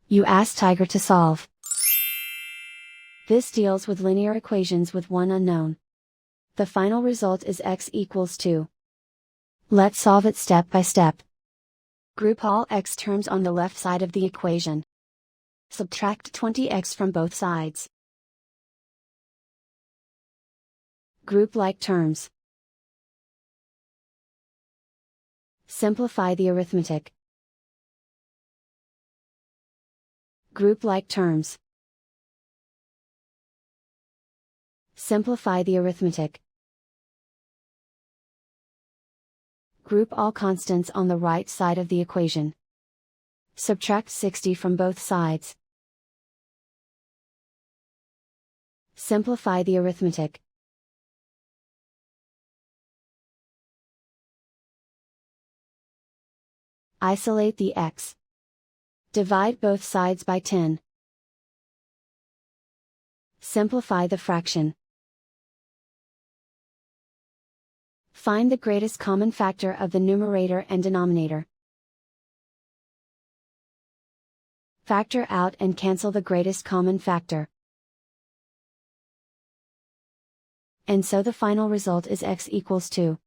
You ask Tiger to solve. This deals with linear equations with one unknown. The final result is x equals 2. Let's solve it step by step. Group all x terms on the left side of the equation. Subtract 20x from both sides. Group like terms. Simplify the arithmetic. Group like terms. Simplify the arithmetic. Group all constants on the right side of the equation. Subtract 60 from both sides. Simplify the arithmetic. Isolate the x. Divide both sides by 10. Simplify the fraction. Find the greatest common factor of the numerator and denominator. Factor out and cancel the greatest common factor. And so the final result is x equals 2.